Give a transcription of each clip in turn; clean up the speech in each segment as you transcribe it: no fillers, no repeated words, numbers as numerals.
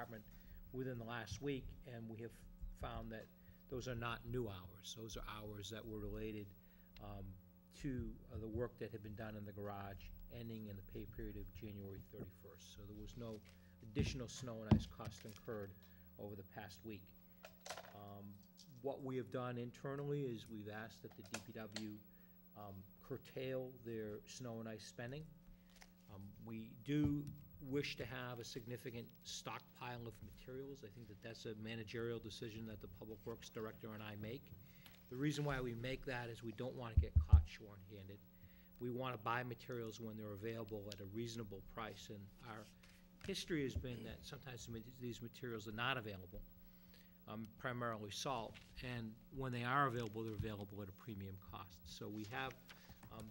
department within the last week, and we have found that those are not new hours. Those are hours that were related to the work that had been done in the garage, ending in the pay period of January 31st. So there was no additional snow and ice cost incurred over the past week. What we have done internally is we've asked that the DPW curtail their snow and ice spending. We do wish to have a significant stockpile of materials. I think that that's a managerial decision that the Public Works Director and I make. The reason why we make that is we don't want to get caught short-handed. We want to buy materials when they're available at a reasonable price, and our history has been that sometimes these materials are not available, primarily salt, and when they are available, they're available at a premium cost. So we have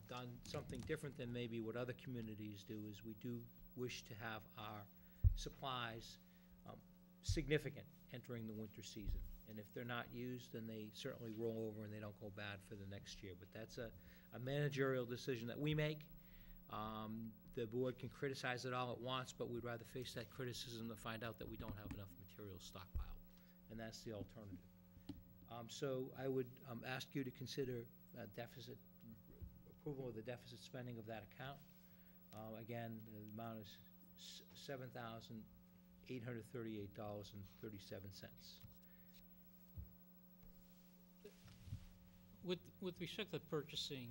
done something different than maybe what other communities do, is we do wish to have our supplies significant entering the winter season. And if they're not used, then they certainly roll over and they don't go bad for the next year. But that's a managerial decision that we make. The board can criticize it all it wants, but we'd rather face that criticism than find out that we don't have enough material stockpiled. And that's the alternative. So I would ask you to consider approval of the deficit spending of that account. Again, the amount is $7,838.37. With respect to purchasing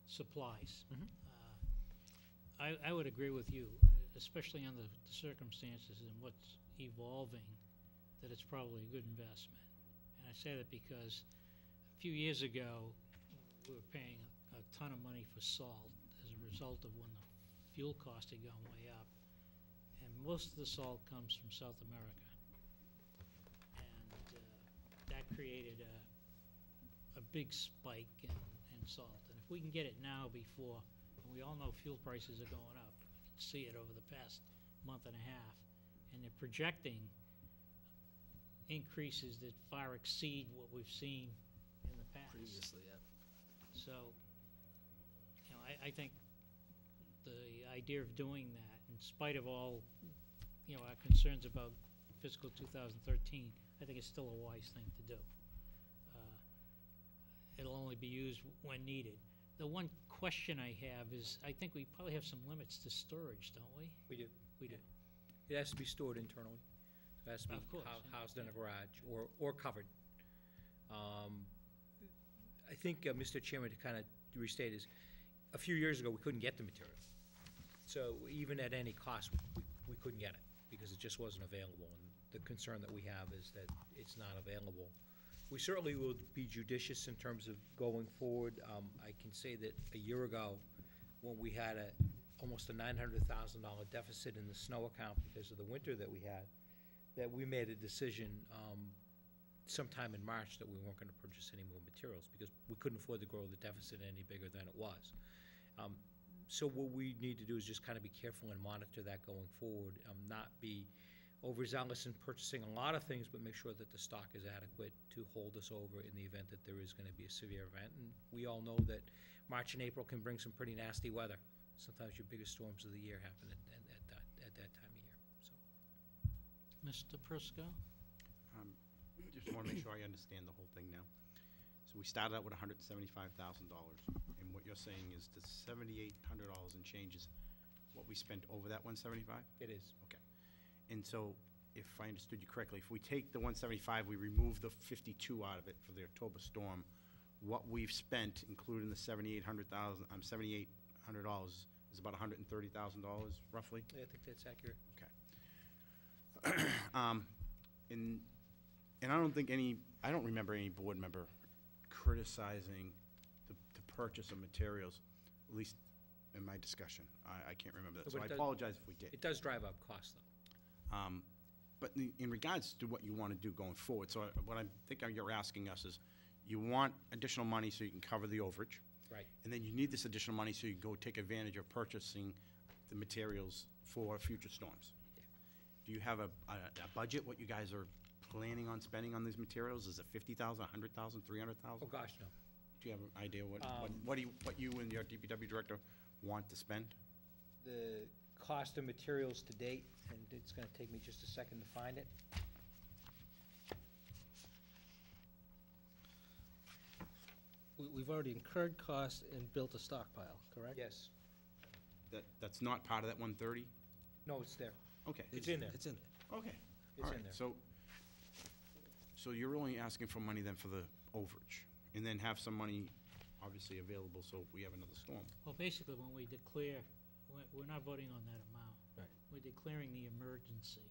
supplies, I would agree with you, especially under the circumstances and what's evolving, that it's probably a good investment. And I say that because a few years ago, we were paying a ton of money for salt as a result of when the fuel costs had gone way up. And most of the salt comes from South America. And that created a big spike in salt. And if we can get it now before, and we all know fuel prices are going up, we can see it over the past month and a half, and they're projecting increases that far exceed what we've seen in the past. Previously, yeah. So, you know, I think the idea of doing that, in spite of all, you know, our concerns about fiscal 2013, I think it's still a wise thing to do. It'll only be used when needed. The one question I have is, I think we probably have some limits to storage, don't we? We do. We do. It has to be stored internally. It has to be Of course, housed in a garage or covered. I think, Mr. Chairman, to kind of restate is, a few years ago, we couldn't get the material. So even at any cost, we couldn't get it because it just wasn't available. And the concern that we have is that it's not available. We certainly will be judicious in terms of going forward. I can say that a year ago, when we had almost a $900,000 deficit in the snow account because of the winter that we had, that we made a decision sometime in March that we weren't going to purchase any more materials because we couldn't afford to grow the deficit any bigger than it was. So what we need to do is just kind of be careful and monitor that going forward, not be overzealous in purchasing a lot of things, but make sure that the stock is adequate to hold us over in the event that there is going to be a severe event. And we all know that March and April can bring some pretty nasty weather. Sometimes your biggest storms of the year happen at that time of year. So, Mr. Prisco? Just want to make sure I understand the whole thing now. So we started out with $175,000, and what you're saying is the $7,800 and change is what we spent over that 175? it is. Okay. And so, if I understood you correctly, if we take the 175, we remove the 52 out of it for the October storm, what we've spent, including the $7,800 is about $130,000 roughly? I think that's accurate. Okay. And I don't remember any board member criticizing the purchase of materials, at least in my discussion. I can't remember that, so I apologize if we did. It does drive up costs, though. But in regards to what you want to do going forward, so what I think you're asking us is, you want additional money so you can cover the overage. Right. And then you need this additional money so you can go take advantage of purchasing the materials for future storms. Yeah. Do you have a budget, what you guys are planning on spending on these materials? Is it $50,000, $100,000, $300,000? Oh, gosh, no. Do you have an idea what you and your DPW director want to spend? The cost of materials to date, and it's gonna take me just a second to find it. We've already incurred costs and built a stockpile, correct? Yes. That's not part of that 130? No, it's there. Okay, It's in there. It's in there. okay. It's All in right, there. so you're only asking for money then for the overage, and then have some money obviously available so if we have another storm. Well, basically, when we declare, we're not voting on that amount. Right. We're declaring the emergency.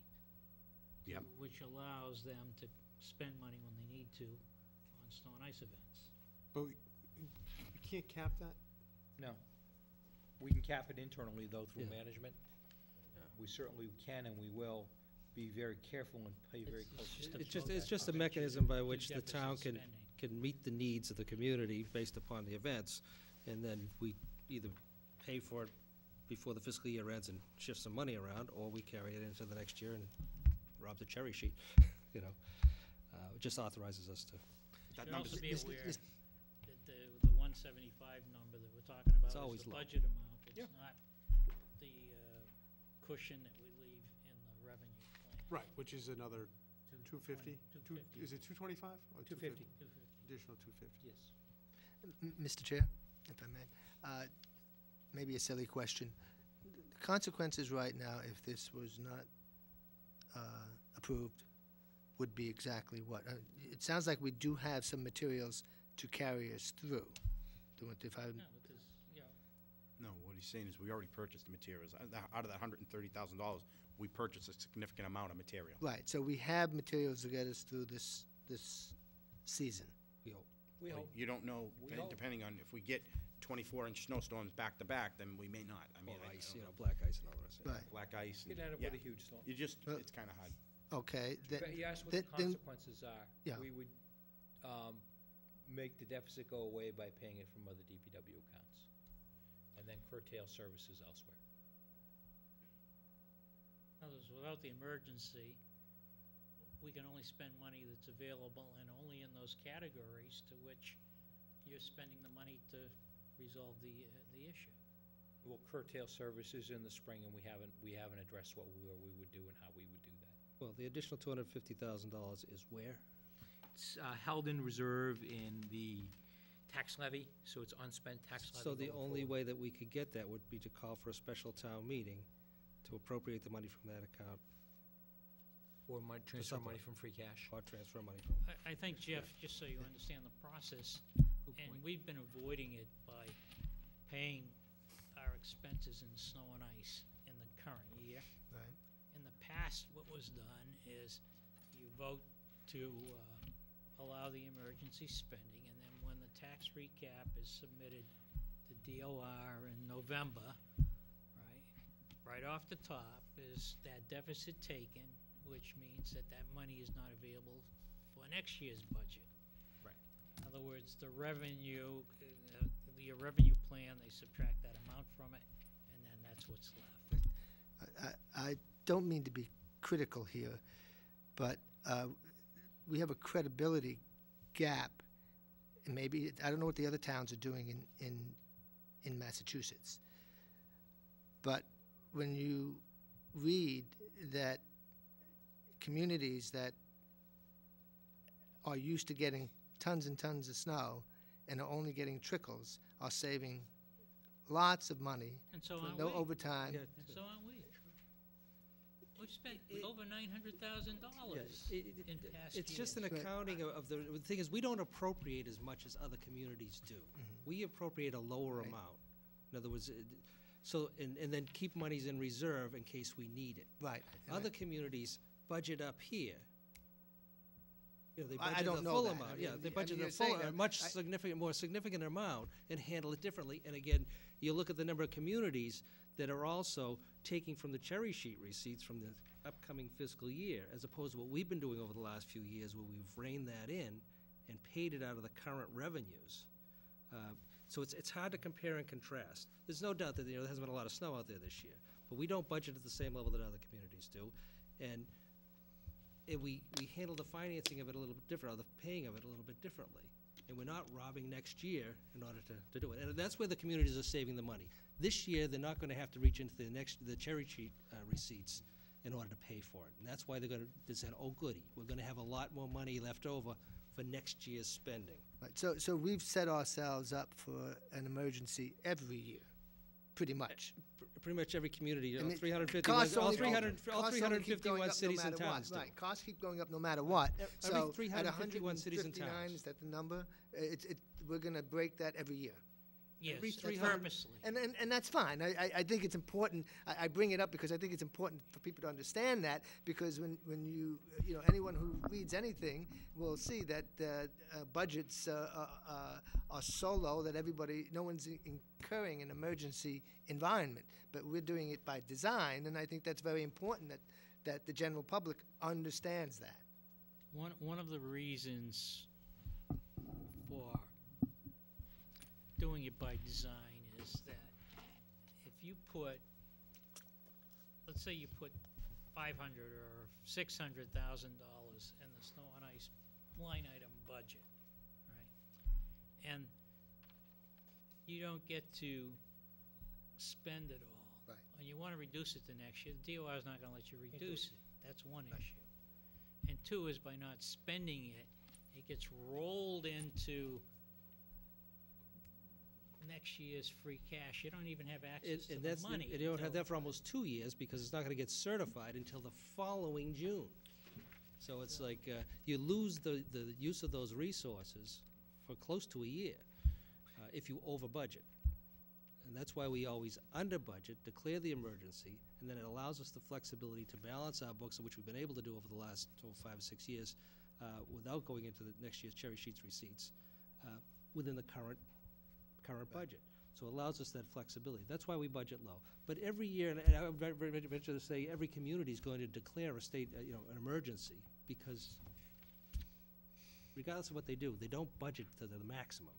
Yep. Which allows them to spend money when they need to on snow and ice events. But we can't cap that? No. We can cap it internally, though, through Yeah. management. We certainly can and we will be very careful and pay very It's close. just attention. It's just a Correct. mechanism by Good which the deficit town spending. can meet the needs of the community based upon the events, and then we either pay for it before the fiscal year ends and shift some money around, or we carry it into the next year and rob the cherry sheet, you know. It just authorizes us to. You That should number's- also be Is- aware is- that the 175 number that we're talking about is always the low. budget amount. Yeah. It's not the cushion that we leave in the revenue plan. Right, which is another 250? 250. Is it 225 or 250. 250. Additional 250. Yes. Mr. Chair, if I may, maybe a silly question. The consequences right now, if this was not approved, would be exactly what? It sounds like we do have some materials to carry us through. If I, No, because, you know, No, what he's saying is we already purchased the materials. Out of that $130,000, we purchased a significant amount of material. right, so we have materials to get us through this season. We hope. We hope. You don't know, We hope. depending on if we get 24-inch snowstorms back to back, then we may not. I mean, Or I ice, don't you know. know, black ice and all the rest of it. Right, Black ice. Get and- out of yeah. with a huge storm. You just, Well- it's kind of hard. okay. But you asked what the then- consequences are. Yeah. We would make the deficit go away by paying it from other DPW accounts, and then curtail services elsewhere. in other words, without the emergency, we can only spend money that's available and only in those categories to which you're spending the money to resolve the issue. We'll curtail services in the spring, and we haven't addressed what we would do and how we would do that. Well, the additional $250,000 is where? It's held in reserve in the tax levy, so it's unspent tax levy So the going only forward. way that we could get that would be to call for a special town meeting to appropriate the money from that account Or transfer money supplement. from free cash. or transfer money from. I think, Jeff, just so you understand the process, Good and point. we've been avoiding it by paying our expenses in snow and ice in the current year. Right. In the past, what was done is you vote to allow the emergency spending, and then when the tax recap is submitted to DOR in November, right off the top is that deficit taken, which means that that money is not available for next year's budget. Right. In other words, the revenue plan, they subtract that amount from it, and then that's what's left. I don't mean to be critical here, but we have a credibility gap, and maybe, I don't know what the other towns are doing in Massachusetts, but when you read that communities that are used to getting tons and tons of snow and are only getting trickles are saving lots of money And so for aren't no we. overtime. Yeah. And so aren't we. We've spent over $900,000 in past years. It's just an Right. accounting of the thing is, we don't appropriate as much as other communities do. We appropriate a lower Right. amount. In other words, and then keep monies in reserve in case we need it. Right. Other communities budget up here. You know, they I budget don't the know full that. amount, I yeah, mean, they I budget mean, the full, you're saying a that. much more significant amount and handle it differently. And again, you look at the number of communities that are also taking from the cherry sheet receipts from the upcoming fiscal year, as opposed to what we've been doing over the last few years, where we've reined that in and paid it out of the current revenues. So it's hard to compare and contrast. There's no doubt that, there hasn't been a lot of snow out there this year, but we don't budget at the same level that other communities do. And we handle the financing of it a little bit different, or the paying of it a little bit differently. and we're not robbing next year in order to do it. And that's where the communities are saving the money. This year, they're not gonna have to reach into the cherry sheet receipts in order to pay for it. And that's why they're saying, oh goody, we're gonna have a lot more money left over for next year's spending. Right, so we've set ourselves up for an emergency every year, pretty much. Pretty much every community, I mean, 351, costs all only- 300, all costs only keep going 351 up no cities and matter what. towns do. Right, costs keep going up no matter what. Every So at 351 cities and 159, towns. is that the number? We're gonna break that every year. Yes, Every that's 300 purposely. And that's fine. I think it's important. I bring it up because I think it's important for people to understand that, because when you know, anyone who reads anything will see that budgets are so low that no one's incurring an emergency environment. But we're doing it by design, and I think that's very important that the general public understands that. One of the reasons for doing it by design is that if you put, let's say you put $500,000 or $600,000 in the snow and ice line item budget, right? And you don't get to spend it all. Right. And you want to reduce it the next year, the DOR is not going to let you reduce it. That's one issue. And two is by not spending it, it gets rolled into next year's free cash. You don't even have access to the money. And you don't have until- that for almost 2 years, because it's not gonna get certified until the following June. So it's like, you lose the use of those resources for close to a year, if you over budget. And that's why we always under budget, declare the emergency, and then it allows us the flexibility to balance our books, which we've been able to do over the last 5 or 6 years, without going into the next year's cherry sheets receipts, within the current budget. So it allows us that flexibility. That's why we budget low. But every year, and I would venture to say, every community is going to declare a state, an emergency, because regardless of what they do, they don't budget to the maximum.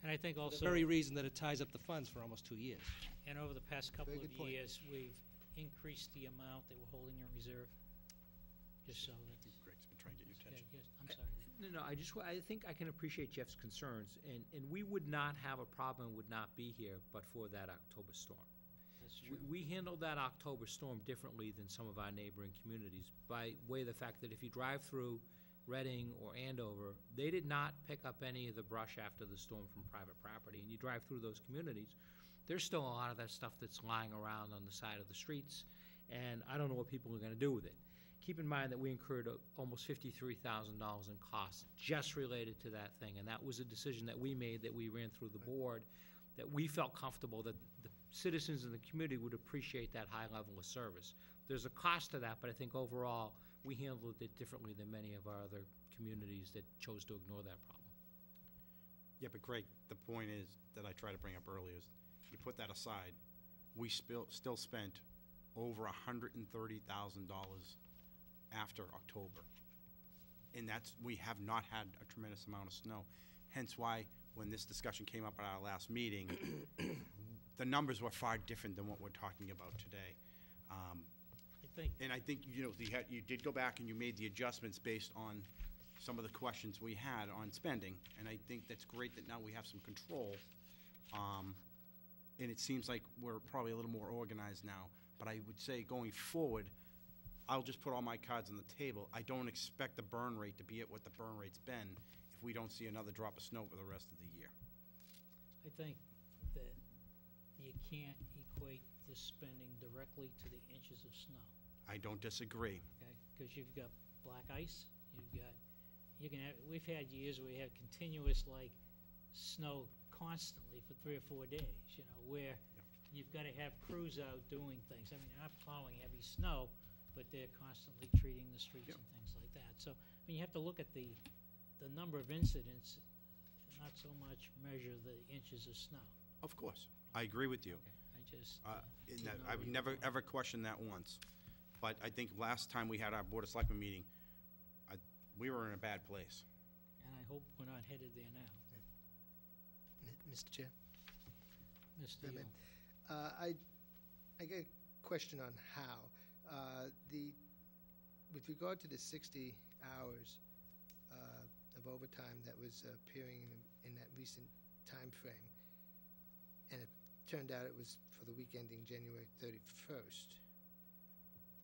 And I think For also, the very reason that it ties up the funds for almost 2 years. and over the past couple Very of good point. years, we've increased the amount that we're holding in reserve, just so that. Greg's been trying to get your attention. Yes, I'm sorry. No, I think I can appreciate Jeff's concerns, and we would not have a problem, would not be here, but for that October storm. That's true. We handled that October storm differently than some of our neighboring communities, by way of the fact that if you drive through Reading or Andover, they did not pick up any of the brush after the storm from private property. And you drive through those communities, there's still a lot of that stuff that's lying around on the side of the streets, and I don't know what people are gonna do with it. Keep in mind that we incurred almost $53,000 in costs just related to that thing, and that was a decision that we made, that we ran through the board, that we felt comfortable that the citizens in the community would appreciate that high level of service. There's a cost to that, but I think overall, we handled it differently than many of our other communities that chose to ignore that problem. Yeah, but Greg, the point is, that I tried to bring up earlier, is you put that aside, we still spent over $130,000 after October. And we have not had a tremendous amount of snow. Hence why, when this discussion came up at our last meeting, the numbers were far different than what we're talking about today. I think, You did go back and you made the adjustments based on some of the questions we had on spending, and I think that's great that now we have some control. And it seems like we're probably a little more organized now, but I would say going forward, I'll just put all my cards on the table. I don't expect the burn rate to be at what the burn rate's been if we don't see another drop of snow for the rest of the year. I think that you can't equate the spending directly to the inches of snow, I don't disagree. okay? Because you've got black ice, we've had years where you have continuous, snow constantly for 3 or 4 days, where you've got to have crews out doing things. I mean, they're not plowing heavy snow, but they're constantly treating the streets Yep. and things like that. So, you have to look at the number of incidents, not so much measure the inches of snow. Of course, I agree with you. I just. In that, I would never, ever question that once. But I think last time we had our Board of Selectmen meeting, we were in a bad place. And I hope we're not headed there now. Mr. Chair? Mr. Madam Yule. Mayor, I get a question on how. With regard to the 60 hours of overtime that was appearing in that recent time frame. And it turned out it was for the week ending January 31st.